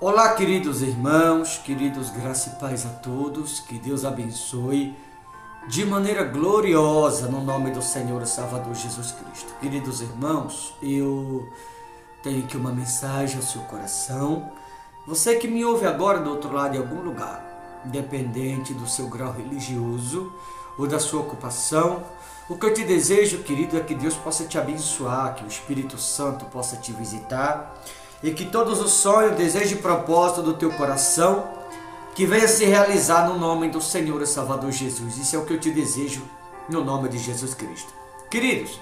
Olá, queridos irmãos, queridos graça e paz a todos, que Deus abençoe de maneira gloriosa no nome do Senhor e Salvador Jesus Cristo. Queridos irmãos, eu tenho aqui uma mensagem ao seu coração. Você que me ouve agora do outro lado, em algum lugar, independente do seu grau religioso ou da sua ocupação, o que eu te desejo, querido, é que Deus possa te abençoar, que o Espírito Santo possa te visitar e que todos os sonhos, desejos e propósitos do teu coração que venha se realizar no nome do Senhor e Salvador Jesus. Isso é o que eu te desejo no nome de Jesus Cristo. Queridos,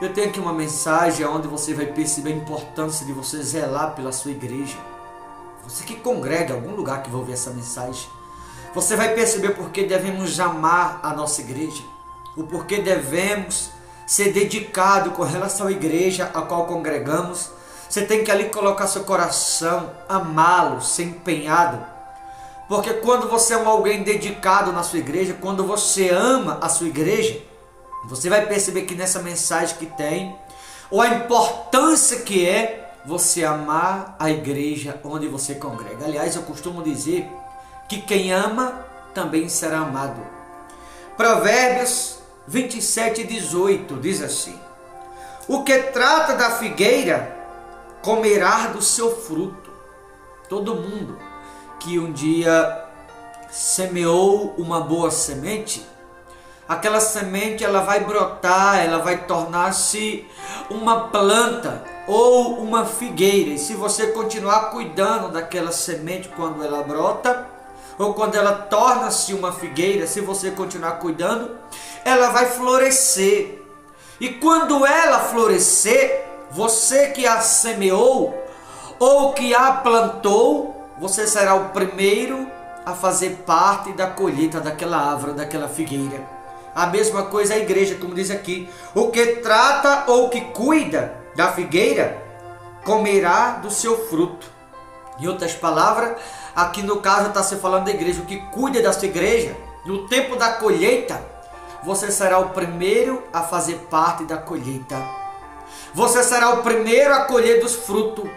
eu tenho aqui uma mensagem onde você vai perceber a importância de você zelar pela sua igreja. Você que congrega em algum lugar que vai ouvir essa mensagem, você vai perceber por que devemos amar a nossa igreja, o porquê devemos ser dedicados com relação à igreja a qual congregamos. Você tem que ali colocar seu coração, amá-lo, ser empenhado. Porque quando você é alguém dedicado na sua igreja, quando você ama a sua igreja, você vai perceber que nessa mensagem que tem, ou a importância que é você amar a igreja onde você congrega. Aliás, eu costumo dizer que quem ama também será amado. Provérbios 27:18 diz assim: o que trata da figueira comerá do seu fruto. Todo mundo que um dia semeou uma boa semente, aquela semente ela vai brotar, ela vai tornar-se uma planta ou uma figueira. E se você continuar cuidando daquela semente quando ela brota, ou quando ela torna-se uma figueira, se você continuar cuidando, ela vai florescer. E quando ela florescer, você que a semeou ou que a plantou, você será o primeiro a fazer parte da colheita daquela árvore, daquela figueira. A mesma coisa a igreja, como diz aqui: o que trata ou que cuida da figueira comerá do seu fruto. Em outras palavras, aqui no caso está se falando da igreja. O que cuida da sua igreja, no tempo da colheita, você será o primeiro a fazer parte da colheita. Você será o primeiro a colher dos frutos.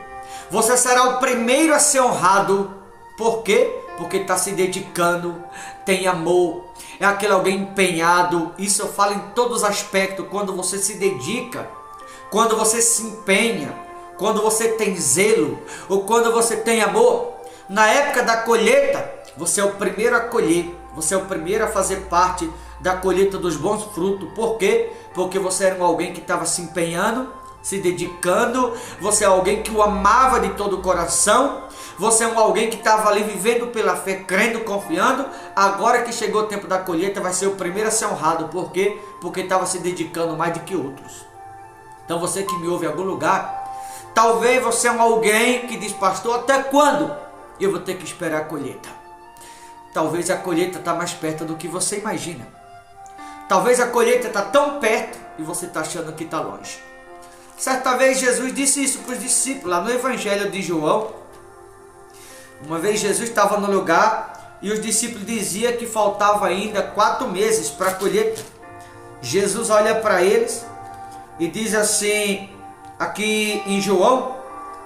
Você será o primeiro a ser honrado. Por quê? Porque está se dedicando, tem amor, é aquele alguém empenhado. Isso eu falo em todos os aspectos. Quando você se dedica, quando você se empenha, quando você tem zelo, ou quando você tem amor, na época da colheita, você é o primeiro a colher. Você é o primeiro a fazer parte da colheita dos bons frutos. Por quê? Porque você era alguém que estava se empenhando, se dedicando. Você é alguém que o amava de todo o coração. Você é alguém que estava ali vivendo pela fé, crendo, confiando. Agora que chegou o tempo da colheita, vai ser o primeiro a ser honrado. Por quê? Porque estava se dedicando mais do que outros. Então você que me ouve em algum lugar, talvez você é alguém que diz: pastor, até quando eu vou ter que esperar a colheita? Talvez a colheita está mais perto do que você imagina. Talvez a colheita está tão perto e você está achando que está longe. Certa vez Jesus disse isso para os discípulos, lá no Evangelho de João. Uma vez Jesus estava no lugar e os discípulos diziam que faltava ainda 4 meses para a colheita. Jesus olha para eles e diz assim, aqui em João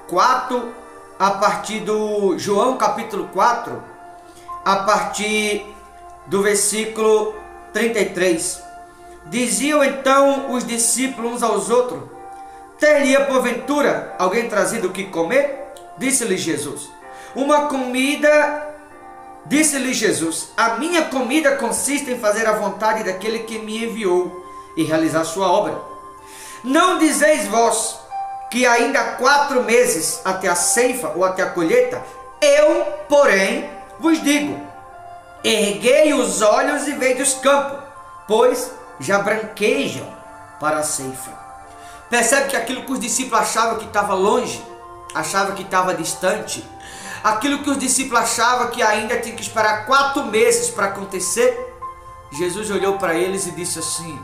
4, a partir do João capítulo 4, a partir do versículo 33. Diziam então os discípulos uns aos outros: teria porventura alguém trazido o que comer? Disse-lhe Jesus: Disse-lhe Jesus: a minha comida consiste em fazer a vontade daquele que me enviou e realizar sua obra. Não dizeis vós que ainda há 4 meses até a ceifa ou até a colheita? Eu, porém, vos digo: erguei os olhos e vede os campos, pois já branquejam para a ceifa. Percebe que aquilo que os discípulos achavam que estava longe, achavam que estava distante, aquilo que os discípulos achavam que ainda tinha que esperar 4 meses para acontecer, Jesus olhou para eles e disse assim: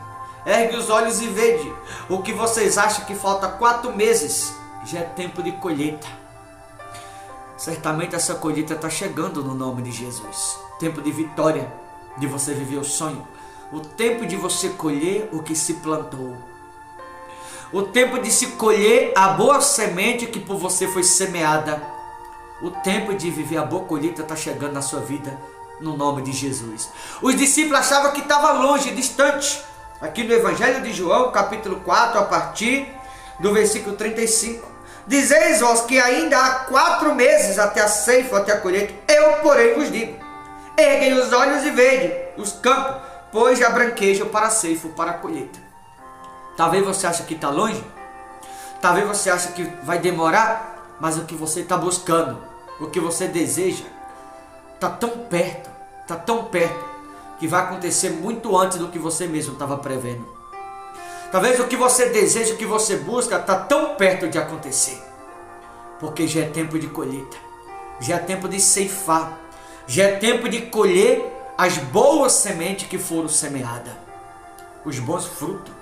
ergue os olhos e vede. O que vocês acham que falta 4 meses, já é tempo de colheita. Certamente essa colheita está chegando no nome de Jesus. Tempo de vitória, de você viver o sonho. O tempo de você colher o que se plantou. O tempo de se colher a boa semente que por você foi semeada. O tempo de viver a boa colheita está chegando na sua vida, no nome de Jesus. Os discípulos achavam que estava longe, distante. Aqui no Evangelho de João, capítulo 4, a partir do versículo 35. Dizeis vós que ainda há 4 meses até a ceifa, até a colheita. Eu, porém, vos digo, erguei os olhos e vede os campos, pois já branquejam para a ceifa, para a colheita. Talvez você ache que está longe, talvez você ache que vai demorar, mas o que você está buscando, o que você deseja, está tão perto, que vai acontecer muito antes do que você mesmo estava prevendo. Talvez o que você deseja, o que você busca, está tão perto de acontecer, porque já é tempo de colheita, já é tempo de ceifar, já é tempo de colher as boas sementes que foram semeadas, os bons frutos,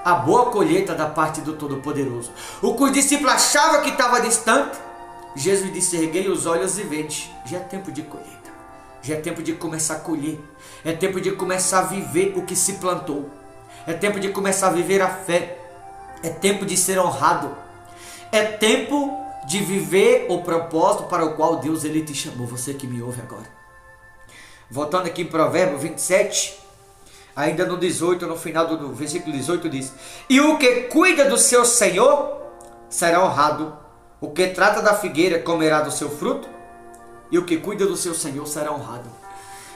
a boa colheita da parte do Todo-Poderoso. O que os discípulos achavam que estava distante, Jesus disse: erguei os olhos e vede. Já é tempo de colheita, já é tempo de começar a colher, é tempo de começar a viver o que se plantou, é tempo de começar a viver a fé, é tempo de ser honrado, é tempo de viver o propósito para o qual Deus ele te chamou. Você que me ouve agora, voltando aqui em Provérbios 27, ainda no 18, no final do versículo 18 diz: e o que cuida do seu Senhor será honrado, o que trata da figueira comerá do seu fruto, e o que cuida do seu Senhor será honrado.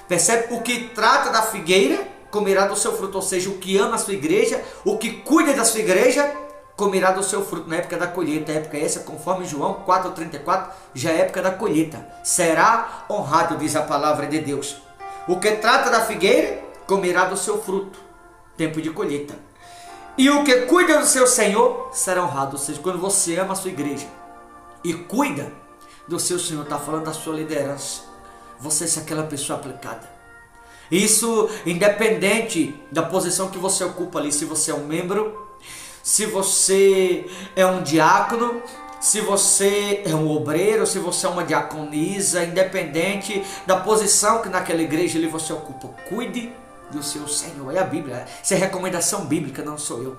Percebe? O que trata da figueira comerá do seu fruto, ou seja, o que ama a sua igreja, o que cuida da sua igreja, comerá do seu fruto na época da colheita. A época essa, conforme João 4,34, já é época da colheita. Será honrado, diz a palavra de Deus. O que trata da figueira comerá do seu fruto, tempo de colheita. E o que cuida do seu Senhor será honrado. Ou seja, quando você ama a sua igreja e cuida do seu Senhor, está falando da sua liderança, você é aquela pessoa aplicada. Isso independente da posição que você ocupa ali, se você é um membro, se você é um diácono, se você é um obreiro, se você é uma diaconisa, independente da posição que naquela igreja ali você ocupa, cuide do seu Senhor. É a Bíblia, isso é recomendação bíblica, não sou eu.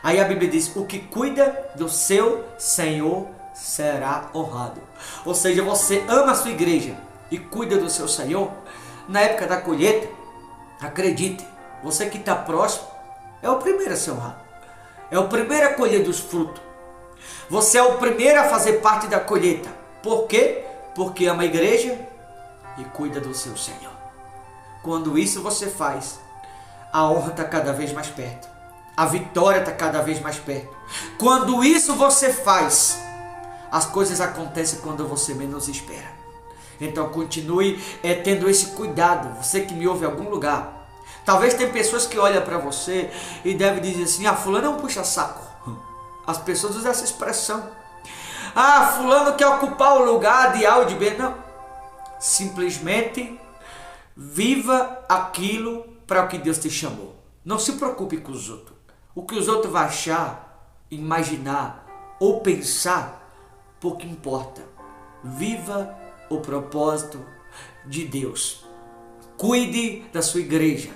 Aí a Bíblia diz: o que cuida do seu Senhor será honrado. Ou seja, você ama a sua igreja e cuida do seu Senhor, na época da colheita, acredite, você que está próximo é o primeiro a ser honrado, é o primeiro a colher dos frutos, você é o primeiro a fazer parte da colheita. Por quê? Porque ama a igreja e cuida do seu Senhor. Quando isso você faz, a honra está cada vez mais perto, a vitória está cada vez mais perto. Quando isso você faz, as coisas acontecem quando você menos espera. Então continue tendo esse cuidado. Você que me ouve em algum lugar, talvez tem pessoas que olham para você e devem dizer assim: ah, fulano é um puxa-saco. As pessoas usam essa expressão: ah, fulano quer ocupar o lugar de A ou de B. Não, simplesmente viva aquilo para o que Deus te chamou. Não se preocupe com os outros. O que os outros vão achar, imaginar ou pensar, pouco importa. Viva o propósito de Deus. Cuide da sua igreja.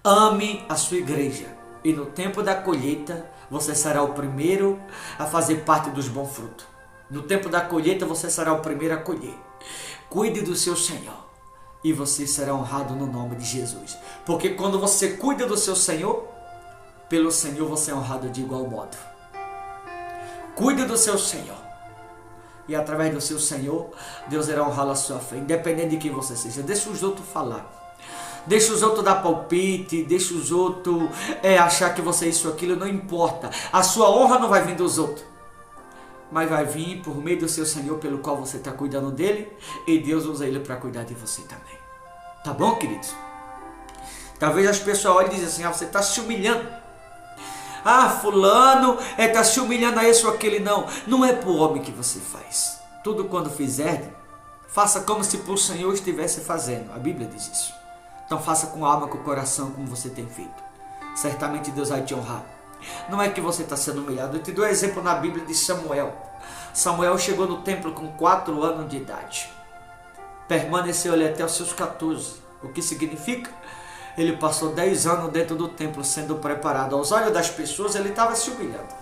Ame a sua igreja. E no tempo da colheita, você será o primeiro a fazer parte dos bons frutos. No tempo da colheita, você será o primeiro a colher. Cuide do seu Senhor e você será honrado no nome de Jesus. Porque quando você cuida do seu Senhor, pelo Senhor você é honrado de igual modo. Cuide do seu Senhor. E através do seu Senhor, Deus irá honrar a sua fé, independente de quem você seja. Deixa os outros falar. Deixa os outros dar palpite. Deixa os outros achar que você é isso ou aquilo. Não importa. A sua honra não vai vir dos outros, mas vai vir por meio do seu Senhor, pelo qual você está cuidando dele. E Deus usa ele para cuidar de você também. Tá bom, queridos? Talvez as pessoas olhem e dizem assim: ah, você está se humilhando. Ah, fulano está se humilhando a esse ou aquele. Não, não é para o homem que você faz. Tudo quando fizer, faça como se por o Senhor estivesse fazendo. A Bíblia diz isso. Então faça com a alma, com o coração, como você tem feito. Certamente Deus vai te honrar. Não é que você está sendo humilhado. Eu te dou um exemplo na Bíblia de Samuel. Samuel chegou no templo com 4 anos de idade. Permaneceu ali até os seus 14. O que significa? Ele passou 10 anos dentro do templo sendo preparado. Aos olhos das pessoas ele estava se humilhando.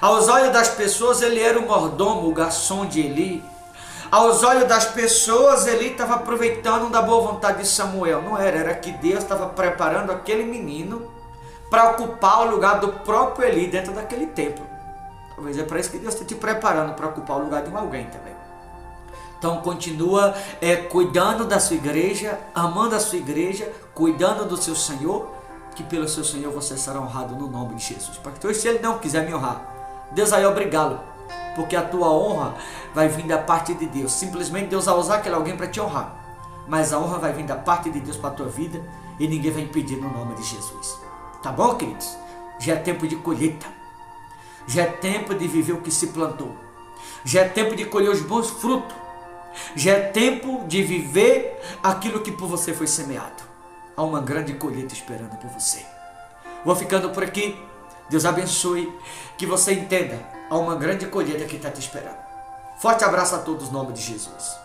Aos olhos das pessoas ele era o mordomo, o garçom de Eli. Aos olhos das pessoas, Eli estava aproveitando da boa vontade de Samuel. Não era, era que Deus estava preparando aquele menino para ocupar o lugar do próprio Eli dentro daquele templo. Talvez é para isso que Deus está te preparando, para ocupar o lugar de alguém também. Então continua cuidando da sua igreja, amando a sua igreja, cuidando do seu Senhor, que pelo seu Senhor você será honrado no nome de Jesus. Porque se Ele não quiser me honrar, Deus vai obrigá-lo, porque a tua honra vai vir da parte de Deus. Simplesmente Deus vai usar aquele alguém para te honrar, mas a honra vai vir da parte de Deus para a tua vida e ninguém vai impedir no nome de Jesus. Tá bom, queridos? Já é tempo de colheita, já é tempo de viver o que se plantou, já é tempo de colher os bons frutos, já é tempo de viver aquilo que por você foi semeado. Há uma grande colheita esperando por você. Vou ficando por aqui. Deus abençoe, que você entenda. Há uma grande colheita que está te esperando. Forte abraço a todos, em nome de Jesus.